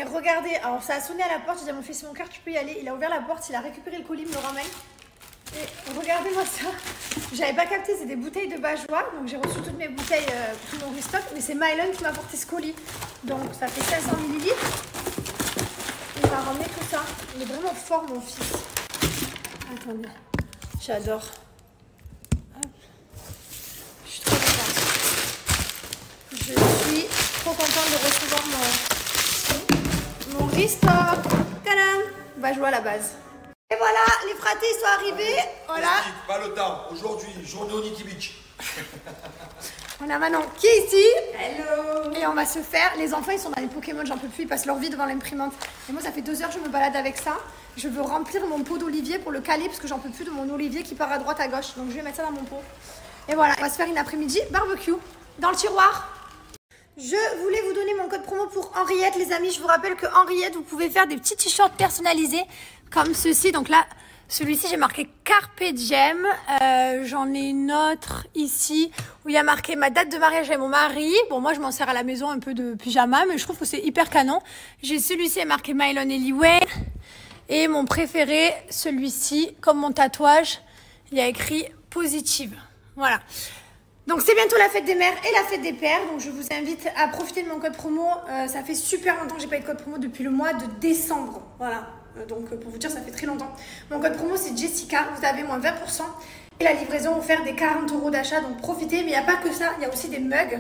mais regardez, alors ça a sonné à la porte, j'ai dit à mon fils, mon cœur, tu peux y aller. Il a ouvert la porte, il a récupéré le colis, il me le ramène. Et regardez-moi ça. J'avais pas capté, c'est des bouteilles de Bajois. Donc j'ai reçu toutes mes bouteilles, tout mon restock. Mais c'est Mylon qui m'a apporté ce colis. Donc ça fait 500 ml. Il m'a ramené tout ça. Il est vraiment fort, mon fils. Attendez, j'adore. Je suis trop contente. Je suis trop contente de recevoir mon restock. Tadam! Bajois à la base. Et voilà, les fratés sont arrivés. Voilà. Pas le temps. Aujourd'hui, journée au Niki Beach. On a Manon qui est ici. Hello. Et on va se faire. Les enfants, ils sont dans les Pokémon, j'en peux plus. Ils passent leur vie devant l'imprimante. Et moi, ça fait 2 heures que je me balade avec ça. Je veux remplir mon pot d'olivier pour le caler parce que j'en peux plus de mon olivier qui part à droite, à gauche. Donc je vais mettre ça dans mon pot. Et voilà, on va se faire une après-midi barbecue dans le tiroir. Je voulais vous donner mon code promo pour Henriette, les amis. Je vous rappelle que Henriette, vous pouvez faire des petits t-shirts personnalisés comme ceci. Donc là, celui-ci, j'ai marqué Carpe Diem. J'en ai une autre ici où il y a marqué ma date de mariage avec mon mari. Bon, moi, je m'en sers à la maison un peu de pyjama, mais je trouve que c'est hyper canon. J'ai celui-ci marqué Mylon Eliway. Et mon préféré, celui-ci, comme mon tatouage, il y a écrit positive. Voilà. Donc c'est bientôt la fête des mères et la fête des pères, donc je vous invite à profiter de mon code promo. Ça fait super longtemps que j'ai pas eu de code promo depuis le mois de décembre. Voilà, donc pour vous dire, ça fait très longtemps. Mon code promo c'est Jessica, vous avez moins 20% et la livraison offerte des 40 € d'achat, donc profitez. Mais il n'y a pas que ça, il y a aussi des mugs.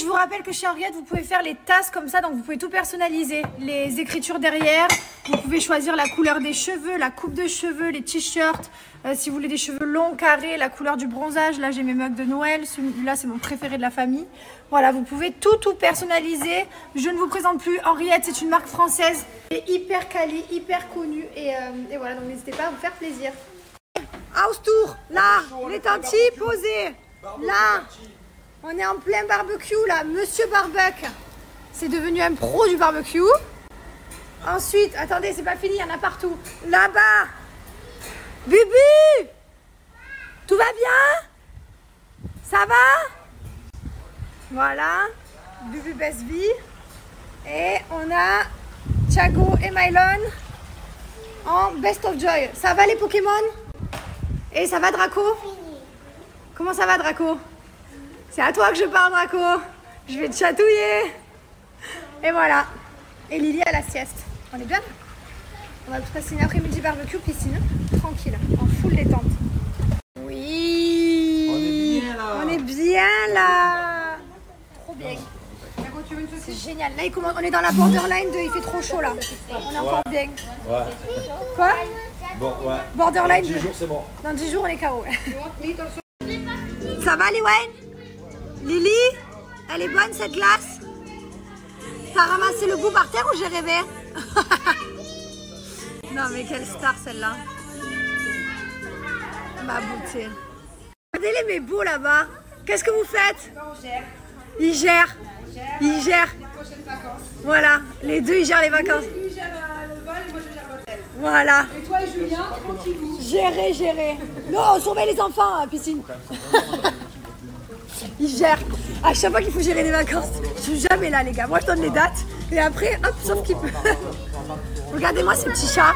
Je vous rappelle que chez Henriette, vous pouvez faire les tasses comme ça, donc vous pouvez tout personnaliser. Les écritures derrière, vous pouvez choisir la couleur des cheveux, la coupe de cheveux, les t-shirts. Si vous voulez des cheveux longs, carrés, la couleur du bronzage, là j'ai mes mugs de Noël, celui-là c'est mon préféré de la famille. Voilà, vous pouvez tout personnaliser. Je ne vous présente plus, Henriette c'est une marque française, et hyper quali, hyper connue, et voilà, donc n'hésitez pas à vous faire plaisir. House tour, là, les tantis posés, là, on est en plein barbecue là, Monsieur Barbecue, c'est devenu un pro du barbecue. Ensuite, attendez, c'est pas fini, il y en a partout, là-bas. Bubu, tout va bien? Ça va? Voilà, Bubu Best Vie. Et on a Thiago et Mylon en Best of Joy. Ça va les Pokémon? Et ça va Draco? Comment ça va Draco? C'est à toi que je parle Draco. Je vais te chatouiller. Et voilà. Et Lily à la sieste. On est bien? On va passer une après-midi barbecue piscine. Tranquille, en full détente. Oui. On est bien là. On est bien là. Trop bien. C'est génial. Là, on est dans la borderline de il fait trop chaud là. On est encore bien. Ouais. Quoi? Bon, ouais. Borderline. Dans 10 jours, c'est bon. Dans 10 jours, on est KO. Ça va, Liwen? Lily? Elle est bonne cette glace? T'as ramassé le bout par terre ou j'ai rêvé? Non mais quelle star celle-là. Ma beauté. Regardez les beaux là-bas. Qu'est-ce que vous faites? Ils gèrent. Ils gèrent. Voilà, les deux ils gèrent les vacances. Lui gère le vol et moi je gère l'hôtel. Voilà. Et toi et Julien, tranquillou. Gérer. Non, on surveille les enfants à la piscine. Ils gèrent. À chaque fois qu'il faut gérer les vacances, je suis jamais là les gars. Moi je donne les dates et après, hop, sauf qu'il peut. Regardez-moi ces petits chats.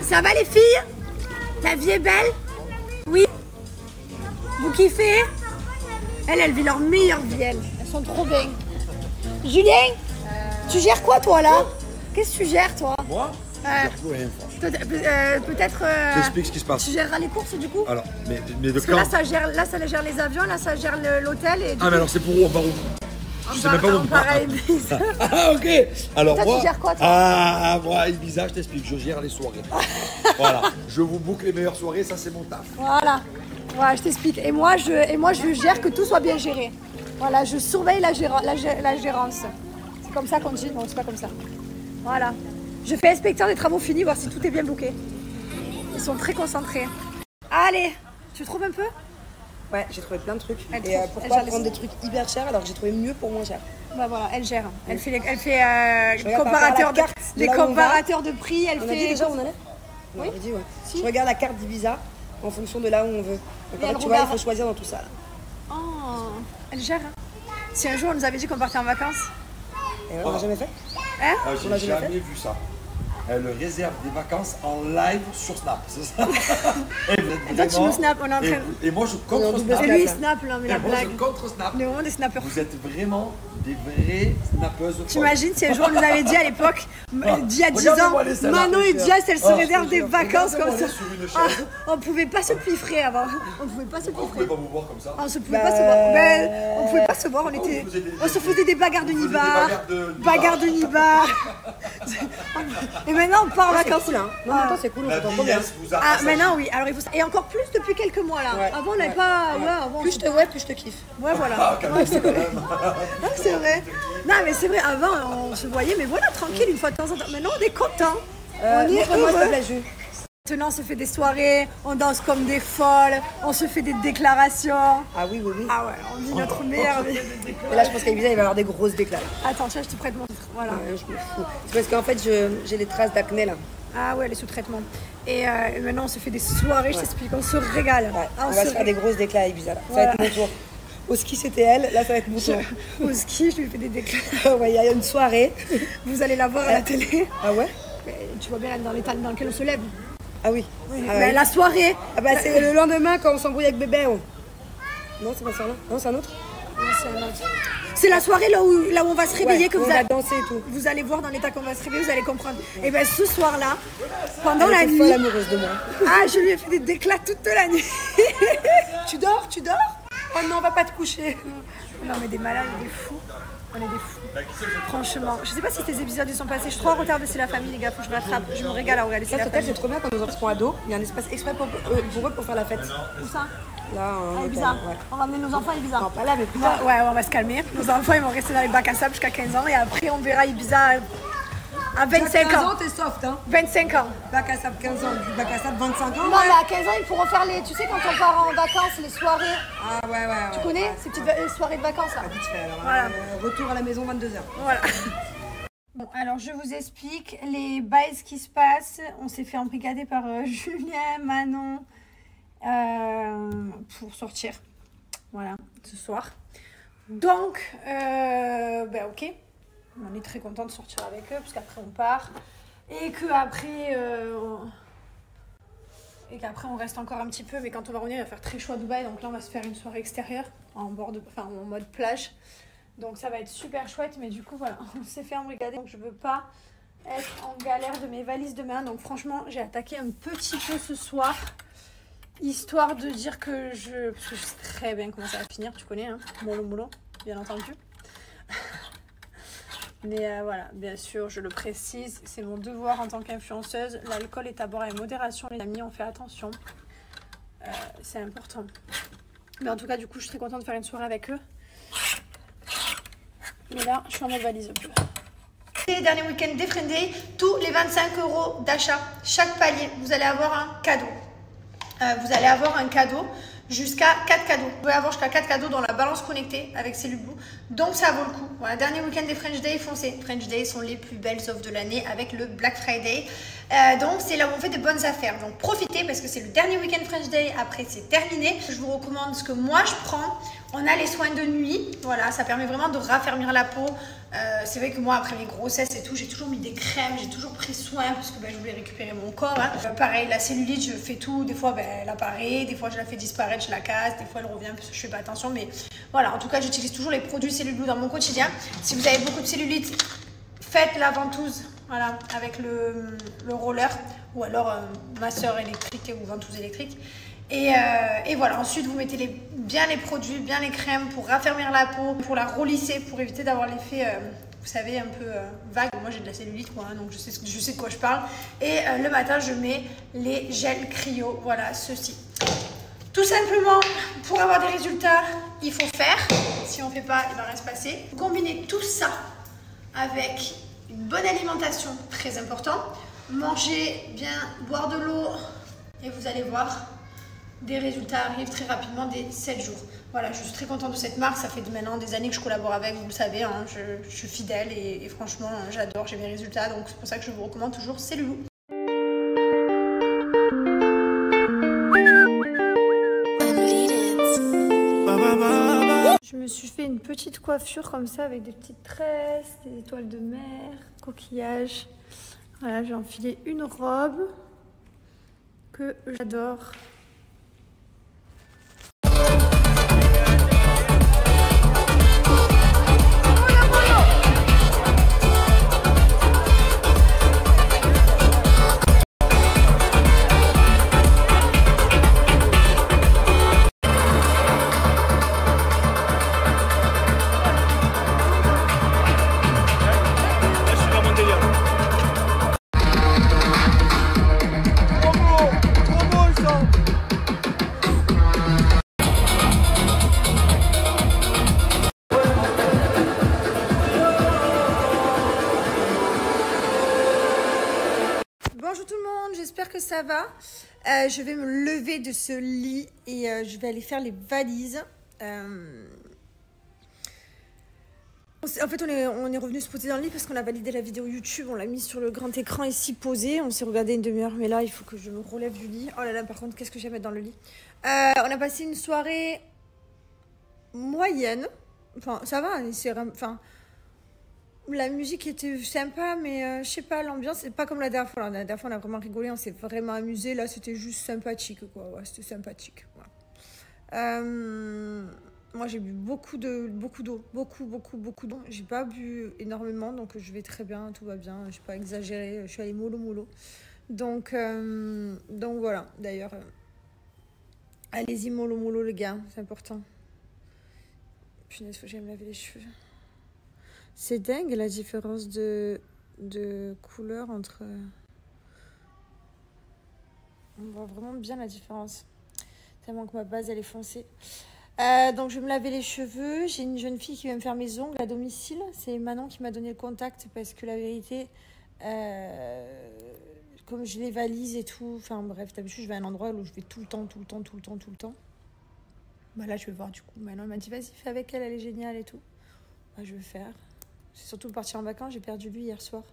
Ça va les filles? La vie est belle? Oui? Vous kiffez? Elle vit leur meilleure vie, elles sont trop bien. Julien? Tu gères quoi toi là? Qu'est-ce que tu gères toi? Moi? Peut-être. J'explique ce qui se passe. Tu géreras les courses du coup? Alors, mais de Parce que quand? là ça gère les avions, là ça gère l'hôtel et. Ah, mais alors c'est pour où? On part où? Je sais même pas où on part. Ah, ok. Alors toi, moi. tu gères quoi, toi? Ah, moi, Ibiza, je t'explique. Je gère les soirées. Voilà. Je vous boucle les meilleures soirées, ça c'est mon taf. Voilà. Voilà, je t'explique. Et moi, je gère que tout soit bien géré. Voilà, je surveille la gérance. C'est comme ça qu'on dit? Non, c'est pas comme ça. Voilà. Je fais inspecteur des travaux finis, voir si tout est bien booké. Ils sont très concentrés. Allez, tu trouves un peu? Ouais, j'ai trouvé plein de trucs. Elle Et trouve- pourquoi elle gère prendre les- des trucs hyper chers alors que j'ai trouvé mieux pour moins cher? Bah voilà, elle gère. Elle fait Je regarde par rapport à la carte de les là où on va. comparateurs de prix. Elle On a fait. dit déjà où on allait? On Oui. avait dit, ouais. Si. Je regarde la carte d'Ibiza en fonction de là où on veut. Donc Et en fait, elle tu vois, il regarde. faut choisir dans tout ça. Là. Oh, elle gère. Si un jour on nous avait dit qu'on partait en vacances. Et ouais, on l'a jamais fait? Hein On l'a J'ai jamais jamais vu ça. Elle réserve des vacances en live sur Snap, c'est ça? Et vous êtes Toi, tu nous snap, on est en train. et moi je On est en contre double Snap. Et lui, il snap, là, mais Et la moi blague. je contre Snap. On est vraiment des snappers. Vous êtes vraiment des vraies snappeuses. folles. T'imagines si un jour on nous avait dit à l'époque, d'il y a 10 ans, Regardez-moi les salades, Manon et monsieur. Diaz, elles se Ah, réservent je des te jure. vacances comme Regardez-moi ça. sur une Ah, chaise. on pouvait pas se piffrer avant. On pouvait pas se Pourquoi vous piffrer. pouvez pas vous voir comme ça? On se pouvait pas se voir. Ben, on pouvait pas se voir. On se faisait des bagarres de Vous faisiez des nibar. Bagarres de nibar. Et maintenant on part en C'est vacances. cool, hein. Non, mais attends, c'est cool, on La s'entend trop bien. vieillesse vous a Ah, assailli. maintenant oui. Alors il faut ça. Et encore plus depuis quelques mois là. Ouais. Avant on n'avait pas. Ouais, avant. Plus je te vois, plus je te kiffe. Ouais, voilà. Ah, quand même, quand même. Non, c'est vrai. Non, mais c'est vrai. Avant on se voyait, mais voilà, tranquille une fois de temps en temps. Maintenant on est content. On y est Montre-moi, s'il te heureux. plaît, Jules. Maintenant on se fait des soirées, on danse comme des folles, on se fait des déclarations. Ah oui, oui, oui. Ah ouais, on vit notre meilleure vie. Et là, je pense qu'à Ibiza, il va y avoir des grosses déclats. Attends, tiens, je te prête mon titre. Voilà. Ouais, je me fous. C'est parce qu'en fait, j'ai les traces d'acné là. Ah ouais, les sous-traitements. Et maintenant, on se fait des soirées, je t'explique, on se régale. Ouais, Ah, on va se faire des grosses déclats à Ibiza là. Ça va être mon tour. Au ski, c'était elle, là, ça va être mon tour. Au ski, je lui fais des déclats. Ouais, il y a une soirée. Vous allez la voir à la télé. Ah ouais? Mais tu vois bien dans l'état dans lequel on se lève. Ah oui. Ah, Mais ouais. la soirée. Ah bah, c'est le lendemain quand on s'embrouille avec bébé. Non, c'est pas ça là. Non, c'est un autre. C'est la soirée là où on va se réveiller, Ouais, que on vous, va danser et tout. vous allez voir dans l'état qu'on va se réveiller, vous allez comprendre. Et bien ce soir-là, pendant Elle la était nuit, folle amoureuse de moi. ah, je lui ai fait des déclats toute la nuit. Tu dors? Oh non, on va pas te coucher. Non mais des malades, des fous. On est des fous. Franchement, je sais pas si tes épisodes ils sont passés. Je suis trop en retard de C'est la famille, les gars. Faut que je me rattrape. Je me régale à regarder C'est Ça, la total, famille. c'est trop bien quand nos enfants sont ados. Il y a un espace exprès pour eux pour faire la fête. Où ça? Là, À Ibiza. ouais. On va amener nos enfants à Ibiza. Non, pas là, mais plus Ouais, tard. ouais, on va se calmer. Nos enfants ils vont rester dans les bacs à sable jusqu'à 15 ans et après on verra Ibiza à 25 ans. t'es soft, hein. 25 ans. Bac à sable 15 ans, du bac à sable 25 ans. Non, mais à 15 ans, ils pourront faire les. Tu sais, quand on part en vacances, les soirées. Ah ouais, ouais. Tu connais ces petites soirées de vacances là? Vite fait, alors. Voilà. Retour à la maison 22h. Voilà. Bon, alors je vous explique les bails qui se passent. On s'est fait embrigader par Julien, Manon pour sortir. Voilà, ce soir. Donc, ben ok. On est très content de sortir avec eux parce qu'après on part et qu'après on reste encore un petit peu. Mais quand on va revenir, il va faire très chaud à Dubaï. Donc là, on va se faire une soirée extérieure en mode plage. Donc ça va être super chouette, mais du coup voilà, on s'est fait embrigader, donc je veux pas être en galère de mes valises demain. Donc franchement, j'ai attaqué un petit peu ce soir, histoire de dire que parce que je sais très bien comment ça va finir, tu connais, hein, mollo, bien entendu. Mais voilà, bien sûr, je le précise, c'est mon devoir en tant qu'influenceuse. L'alcool est à boire avec modération, les amis, on fait attention. C'est important. Mais en tout cas, du coup, je suis très contente de faire une soirée avec eux. Mais là, je suis en mode valise. C'est les derniers week-ends des Friend Day. Tous les 25 € d'achat, chaque palier, vous allez avoir un cadeau. Vous allez avoir un cadeau jusqu'à 4 cadeaux. Vous pouvez avoir jusqu'à 4 cadeaux dans la balance connectée avec Cellule Blue. Donc ça vaut le coup. Voilà, dernier week-end des French Day, foncez. French Day sont les plus belles offres de l'année avec le Black Friday. Donc c'est là où on fait de bonnes affaires. Donc profitez parce que c'est le dernier week-end French Day. Après c'est terminé. Je vous recommande ce que moi je prends. On a les soins de nuit. Voilà, ça permet vraiment de raffermir la peau. C'est vrai que moi après mes grossesses et tout, j'ai toujours mis des crèmes, j'ai toujours pris soin parce que je voulais récupérer mon corps. Hein. Pareil, la cellulite, je fais tout. Des fois elle apparaît, des fois je la fais disparaître, je la casse, des fois elle revient parce que je fais pas attention. Mais voilà, en tout cas j'utilise toujours les produits Cellule Blue dans mon quotidien. Si vous avez beaucoup de cellulite, faites la ventouse, voilà, avec le roller ou alors masseur électrique ou ventouse électrique. Et voilà, ensuite vous mettez bien les produits, bien les crèmes pour raffermir la peau, pour la relisser, pour éviter d'avoir l'effet, vous savez, un peu vague. Moi j'ai de la cellulite, quoi, hein, donc je sais de quoi je parle. Et le matin, je mets les gels cryo, voilà, ceux-ci. Tout simplement, pour avoir des résultats, il faut faire. Si on ne fait pas, il va rien se passer. Combinez tout ça avec une bonne alimentation, très important. Manger bien, boire de l'eau et vous allez voir, des résultats arrivent très rapidement dès 7 jours. Voilà, je suis très contente de cette marque. Ça fait maintenant des années que je collabore avec, vous le savez. Hein, je suis fidèle et franchement, j'adore, j'ai mes résultats. Donc c'est pour ça que je vous recommande toujours Cellule Blue. Je me suis fait une petite coiffure comme ça avec des petites tresses, des étoiles de mer, coquillages. Voilà, j'ai enfilé une robe que j'adore. Bonjour tout le monde, j'espère que ça va. Je vais me lever de ce lit et je vais aller faire les valises. En fait, on est revenu se poser dans le lit parce qu'on a validé la vidéo YouTube. On l'a mis sur le grand écran ici posé. On s'est regardé une demi-heure, mais là, il faut que je me relève du lit. Oh là là, par contre, qu'est-ce que j'aime mettre dans le lit. On a passé une soirée moyenne. Enfin, ça va. Enfin, la musique était sympa, mais je sais pas, l'ambiance, c'est pas comme la dernière fois. La dernière fois, on a vraiment rigolé, on s'est vraiment amusé. Là, c'était juste sympathique, quoi. Ouais, c'était sympathique. Voilà. Moi, j'ai bu beaucoup d'eau, beaucoup d'eau. J'ai pas bu énormément, donc je vais très bien, tout va bien. Je suis pas exagérée, je suis allée mollo. Donc voilà. D'ailleurs, allez-y mollo, les gars, c'est important. Punaise, faut que j'aille me laver les cheveux. C'est dingue la différence de couleur entre... On voit vraiment bien la différence. Tellement que ma base, elle est foncée. Donc, je vais me laver les cheveux. J'ai une jeune fille qui va me faire mes ongles à domicile. C'est Manon qui m'a donné le contact parce que la vérité, comme je les valise et tout, enfin bref, d'habitude, je vais à un endroit où je vais tout le temps. Bah là, je vais voir du coup. Manon m'a dit, vas-y, fais avec elle, elle est géniale et tout. Bah, je vais faire. C'est surtout partir en vacances, j'ai perdu lui hier soir.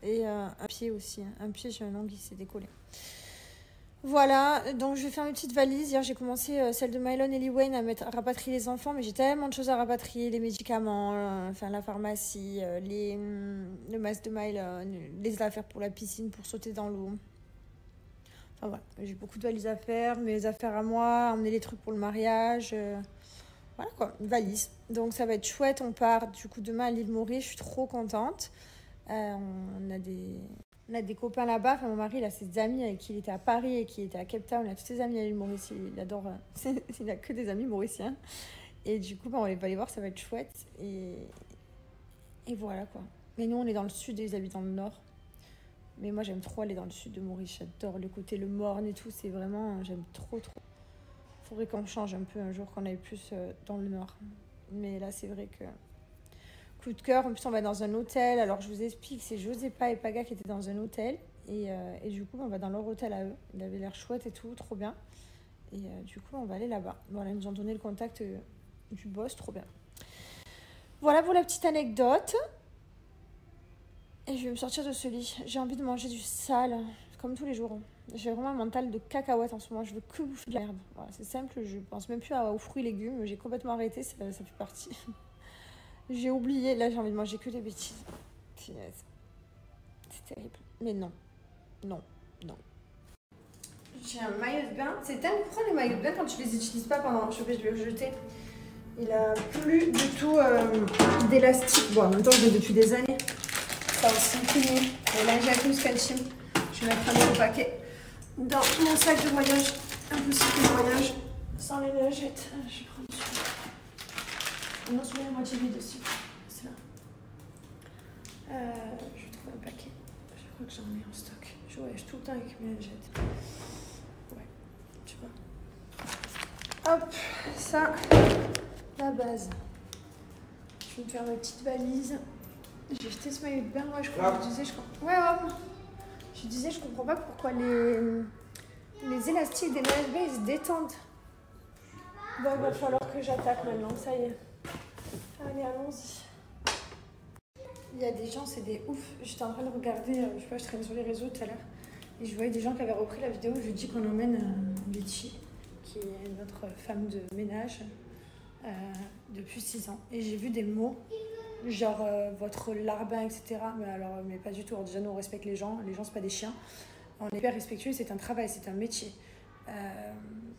Et un pied aussi. Un pied, j'ai un ongle qui s'est décollé. Voilà, donc je vais faire mes petites valises. Hier, j'ai commencé celle de Mylon et Lee Wayne à rapatrier les enfants, mais j'ai tellement de choses à rapatrier, les médicaments, enfin la pharmacie, le masque de Mylon, les affaires pour la piscine, pour sauter dans l'eau. Enfin voilà, j'ai beaucoup de valises à faire, mes affaires à moi, emmener les trucs pour le mariage. Voilà quoi, une valise. Donc ça va être chouette, on part du coup demain à l'île Maurice, je suis trop contente. On a des copains là-bas, enfin mon mari il a ses amis avec qui il était à Paris et qui était à Cape Town, il a tous ses amis à l'île Maurice, il adore, il a que des amis mauriciens. Et du coup on va aller voir, ça va être chouette. Et voilà quoi. Mais nous on est dans le sud et ils habitent dans le nord. Mais moi j'aime trop aller dans le sud de Maurice, j'adore le côté, le morne et tout, c'est vraiment, j'aime trop. Faudrait qu'on change un peu un jour, qu'on aille plus dans le nord. Mais là, c'est vrai que coup de cœur. En plus, on va dans un hôtel. Alors, je vous explique, c'est Josépa et Paga qui étaient dans un hôtel. Et du coup, on va dans leur hôtel à eux. Il avait l'air chouette et tout, trop bien. Et du coup, on va aller là-bas. Voilà, ils nous ont donné le contact du boss, trop bien. Voilà pour la petite anecdote. Et je vais me sortir de ce lit. J'ai envie de manger du sale, comme tous les jours. J'ai vraiment un mental de cacahuète en ce moment. Je veux que bouffer de la merde. Voilà, c'est simple, je pense même plus aux fruits et légumes. J'ai complètement arrêté, ça fait partie. J'ai oublié. Là, j'ai envie de manger que des bêtises. Finesse. C'est terrible. Mais non. J'ai un maillot de bain. C'est tellement pour les maillots de bain quand tu les utilises pas pendant... Je vais le jeter. Il a plus du tout d'élastique. Bon, en même temps, je l'ai depuis des années. Ça aussi fini. Et là, j'ai un Scanchim. Je vais mettre un nouveau paquet dans mon sac de voyage. Impossible de voyage sans les lingettes. Je vais prendre celui-là. Non, celui-là est moitié vide aussi. C'est là. Je vais trouver un paquet. Je crois que j'en ai en stock. Je voyage tout le temps avec mes lingettes. Ouais, tu vois. Hop, ça, la base. Je vais me faire ma petite valise. J'ai jeté ce maillot de bain. Ouais, je crois que je disais. Je disais, je comprends pas pourquoi les élastiques des maillots de bain ils se détendent. Bon, il va falloir que j'attaque maintenant. Ça y est. Allez, allons-y. Il y a des gens, c'est des ouf. J'étais en train de regarder, je sais pas, je traînais sur les réseaux tout à l'heure. Et je voyais des gens qui avaient repris la vidéo. Je dis qu'on emmène Betty, qui est notre femme de ménage, depuis 6 ans. Et j'ai vu des mots, genre votre larbin, etc. Mais pas du tout. Alors, déjà, nous, on respecte les gens. Les gens, c'est pas des chiens. On est hyper respectueux. C'est un travail, c'est un métier.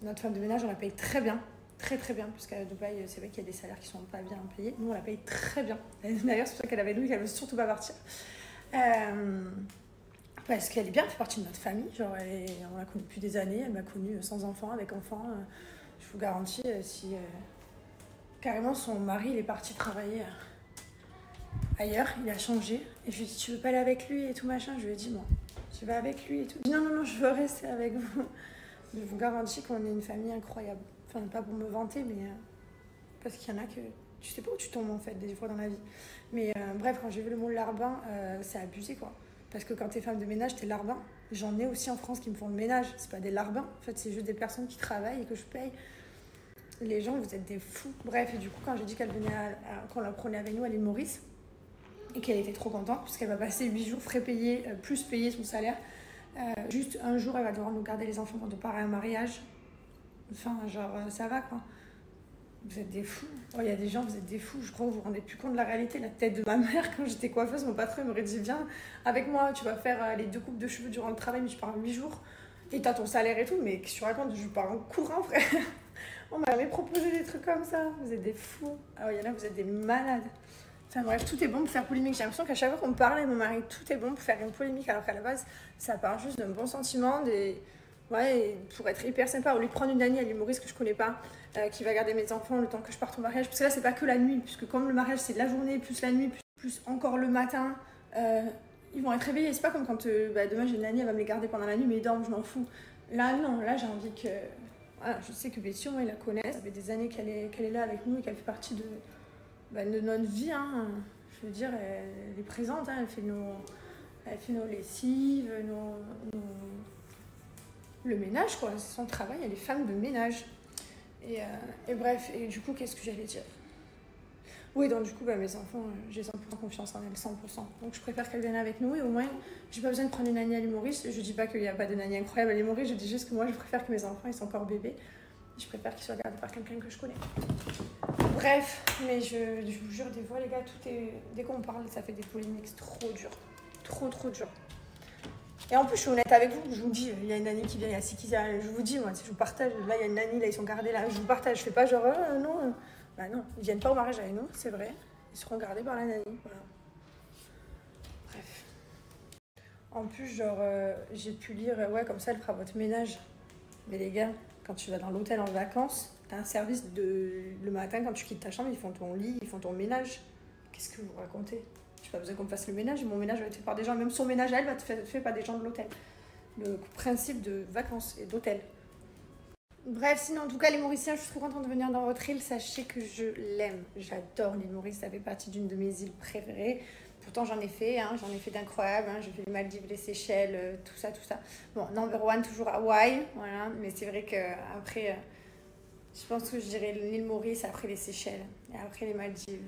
Notre femme de ménage, on la paye très bien. Très très bien, parce qu'à Dubaï, c'est vrai qu'il y a des salaires qui sont pas bien payés. Nous, on la paye très bien. D'ailleurs, c'est pour ça qu'elle avait nous et qu'elle veut surtout pas partir. Parce qu'elle est bien, elle fait partie de notre famille. Genre, on l'a connue depuis des années. Elle m'a connue sans enfant, avec enfant. Je vous garantis, si carrément son mari il est parti travailler ailleurs, il a changé. Et je lui ai dit, tu veux pas aller avec lui et tout machin. Je lui ai dit, moi, je vais avec lui et tout. Il dit, non, je veux rester avec vous. Je vous garantis qu'on est une famille incroyable. Enfin, pas pour me vanter, mais parce qu'il y en a que tu sais pas où tu tombes en fait, des fois dans la vie. Mais bref, quand j'ai vu le mot larbin, c'est abusé quoi. Parce que quand t'es femme de ménage, t'es larbin. J'en ai aussi en France qui me font le ménage. C'est pas des larbins, en fait, c'est juste des personnes qui travaillent et que je paye. Les gens, vous êtes des fous. Bref, et du coup, quand j'ai dit qu'elle venait, qu'on la prenait avec nous à l'île Maurice, et qu'elle était trop contente, puisqu'elle va passer 8 jours frais payés, plus payer son salaire. Juste un jour, elle va devoir nous garder les enfants quand on part à un mariage. Enfin, genre, ça va quoi. Vous êtes des fous. Il y a des gens, vous êtes des fous. Je crois que vous vous rendez plus compte de la réalité. La tête de ma mère, quand j'étais coiffeuse, mon patron m'aurait dit, viens avec moi, tu vas faire les 2 coupes de cheveux durant le travail, mais tu pars 8 jours. Et t'as ton salaire et tout. Mais qu'est-ce que tu racontes? Je pars en courant, frère. On m'a jamais proposé des trucs comme ça. Vous êtes des fous. Il y en a, vous êtes des malades. Enfin bref, tout est bon pour faire polémique. J'ai l'impression qu'à chaque fois qu'on me parle, mon mari, tout est bon pour faire une polémique, alors qu'à la base, ça part juste d'un bon sentiment, ouais, pour être hyper sympa. Au lieu de prendre une nanny à l'humoriste que je connais pas, qui va garder mes enfants le temps que je parte au mariage. Parce que là, c'est pas que la nuit, puisque comme le mariage, c'est la journée, plus la nuit, plus encore le matin, ils vont être réveillés. C'est pas comme quand demain j'ai une nanny, elle va me les garder pendant la nuit, mais ils dorment, je m'en fous. Là, non, là, j'ai envie que. Voilà, je sais que Betty, moi, ils la connaissent. Ça fait des années qu'elle est là avec nous et qu'elle fait partie de notre vie. Hein. Je veux dire, elle est présente, hein. Elle fait nos lessives, le ménage, quoi. C'est son travail, elle est femme de ménage. Et bref, et du coup, qu'est-ce que j'allais dire? Oui, donc du coup, mes enfants, j'ai 100% confiance en elles, 100%. Donc je préfère qu'elles viennent avec nous et au moins, j'ai pas besoin de prendre une nanny à l'île Maurice. Je dis pas qu'il n'y a pas de nanny incroyable à l'île Maurice, je dis juste que moi, je préfère que mes enfants, ils sont encore bébés. Je préfère qu'ils soient gardés par quelqu'un que je connais. Bref, mais je vous jure, des fois, les gars, dès qu'on parle, ça fait des polémiques trop dures. Trop dur. Et en plus, je suis honnête avec vous, je vous dis, il y a une nanny qui vient, il y a je vous dis, moi, si je vous partage, là, il y a une nanny, là, ils sont gardés, là, je vous partage, je fais pas genre, non. Bah non, ils viennent pas au mariage avec nous, c'est vrai. Ils seront gardés par la nanny, voilà. Bref. En plus, genre, j'ai pu lire, ouais, comme ça, elle fera votre ménage. Mais les gars, quand tu vas dans l'hôtel en vacances, t'as un service le matin, quand tu quittes ta chambre, ils font ton lit, ils font ton ménage. Qu'est-ce que vous racontez? J'ai pas besoin qu'on me fasse le ménage, mon ménage va être fait par des gens, même son ménage à elle va être fait par des gens de l'hôtel. Le principe de vacances et d'hôtel. Bref, sinon, en tout cas, les Mauriciens, je suis trop contente de venir dans votre île. Sachez que je l'aime. J'adore l'île Maurice. Ça fait partie d'une de mes îles préférées. Pourtant, j'en ai fait d'incroyables. J'ai fait les Maldives, les Seychelles, tout ça. Bon, number one, toujours Hawaï. Voilà. Mais c'est vrai qu'après, je pense que je dirais l'île Maurice, après les Seychelles et après les Maldives.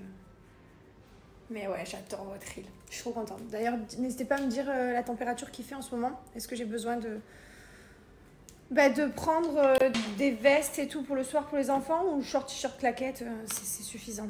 Mais ouais, j'adore votre île. Je suis trop contente. D'ailleurs, n'hésitez pas à me dire la température qu'il fait en ce moment. Est-ce que j'ai besoin de prendre des vestes et tout pour le soir pour les enfants ou short, t-shirt, claquettes, c'est suffisant.